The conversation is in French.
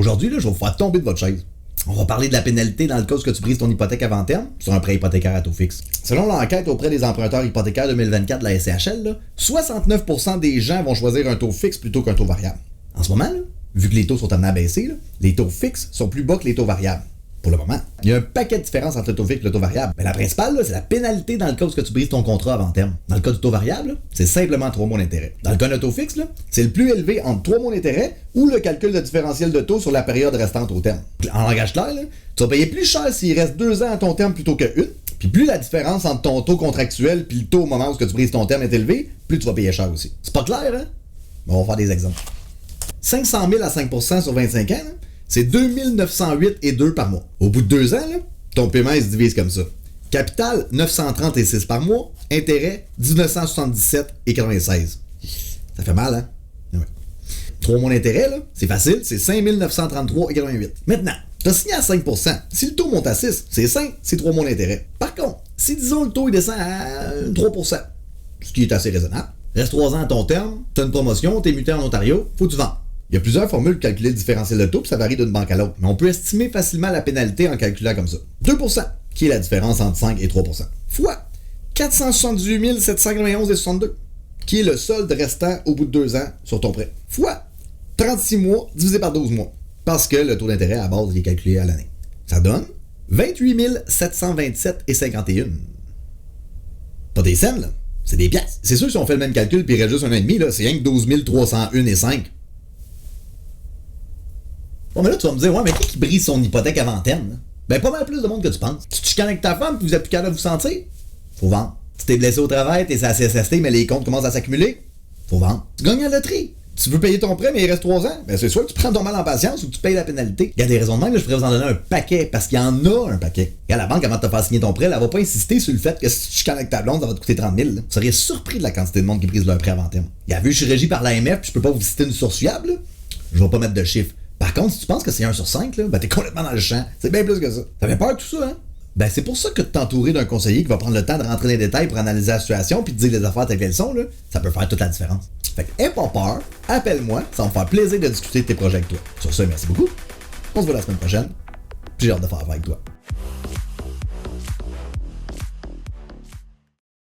Aujourd'hui, là, je vais vous faire tomber de votre chaise. On va parler de la pénalité dans le cas où tu brises ton hypothèque avant terme sur un prêt hypothécaire à taux fixe. Selon l'enquête auprès des emprunteurs hypothécaires 2024 de la SCHL, là, 69% des gens vont choisir un taux fixe plutôt qu'un taux variable. En ce moment, là, vu que les taux sont amenés à baisser, là, les taux fixes sont plus bas que les taux variables. Pour le moment. Il y a un paquet de différences entre le taux fixe et le taux variable. Mais la principale, là, c'est la pénalité dans le cas où tu brises ton contrat avant terme. Dans le cas du taux variable, là, c'est simplement 3 mois d'intérêt. Dans le cas d'un taux fixe, là, c'est le plus élevé entre 3 mois d'intérêt ou le calcul de différentiel de taux sur la période restante au terme. En langage clair, là, tu vas payer plus cher s'il reste 2 ans à ton terme plutôt que 1. Puis plus la différence entre ton taux contractuel et le taux au moment où tu brises ton terme est élevé, plus tu vas payer cher aussi. C'est pas clair, hein? On va faire des exemples. 500 000 à 5% sur 25 ans, là, c'est 2908,2 par mois. Au bout de 2 ans, là, ton paiement il se divise comme ça. Capital, 936 par mois. Intérêt, 1977,96. Ça fait mal, hein? Ouais. 3 mois d'intérêt, là, c'est facile, c'est 5933,88. Maintenant, tu as signé à 5%. Si le taux monte à 6, c'est 5, c'est 3 mois d'intérêt. Par contre, si disons le taux il descend à 3%, ce qui est assez raisonnable, reste 3 ans à ton terme, tu as une promotion, tu es muté en Ontario, faut que tu vends. Il y a plusieurs formules pour calculer le différentiel de taux, puis ça varie d'une banque à l'autre. Mais on peut estimer facilement la pénalité en calculant comme ça. 2%, qui est la différence entre 5 et 3%, fois 478 791,62, qui est le solde restant au bout de 2 ans sur ton prêt, fois 36 mois divisé par 12 mois, parce que le taux d'intérêt à base il est calculé à l'année. Ça donne 28 727,51. Pas des cents, là. C'est des piastres. C'est sûr que si on fait le même calcul puis il reste juste 1,5, là, c'est rien que 12 301,5. Bon, mais là, tu vas me dire, ouais, mais qui brise son hypothèque avant terme? Là? Ben, pas mal plus de monde que tu penses. Tu te chicanes avec ta femme puis vous êtes plus capable de vous sentir? Faut vendre. Tu t'es blessé au travail, t'es à la CSST, mais les comptes commencent à s'accumuler? Faut vendre. Tu gagnes à la loterie. Tu veux payer ton prêt, mais il reste 3 ans? Ben, c'est soit que tu prends ton mal en patience ou que tu payes la pénalité. Il y a des raisons de même, là, je pourrais vous en donner un paquet, parce qu'il y en a un paquet. Et à la banque, avant de te faire signer ton prêt, elle va pas insister sur le fait que si tu chicanes avec ta blonde, ça va te coûter 30 000. Là. Vous seriez surpris de la quantité de monde qui brise leur prêt avant terme. Il y a vu, je suis régi par l'AMF, puis je peux pas vous citer une source fiable, là. Je vais pas mettre de chiffres. Par contre, si tu penses que c'est 1 sur 5, là, ben t'es complètement dans le champ. C'est bien plus que ça. T'avais peur de tout ça, hein? Ben c'est pour ça que de t'entourer d'un conseiller qui va prendre le temps de rentrer dans les détails pour analyser la situation puis te dire les affaires telles qu'elles sont, là, ça peut faire toute la différence. Fait que, aie pas peur, appelle-moi, ça va me faire plaisir de discuter de tes projets avec toi. Sur ce, merci beaucoup. On se voit la semaine prochaine. Puis j'ai hâte de faire affaire avec toi.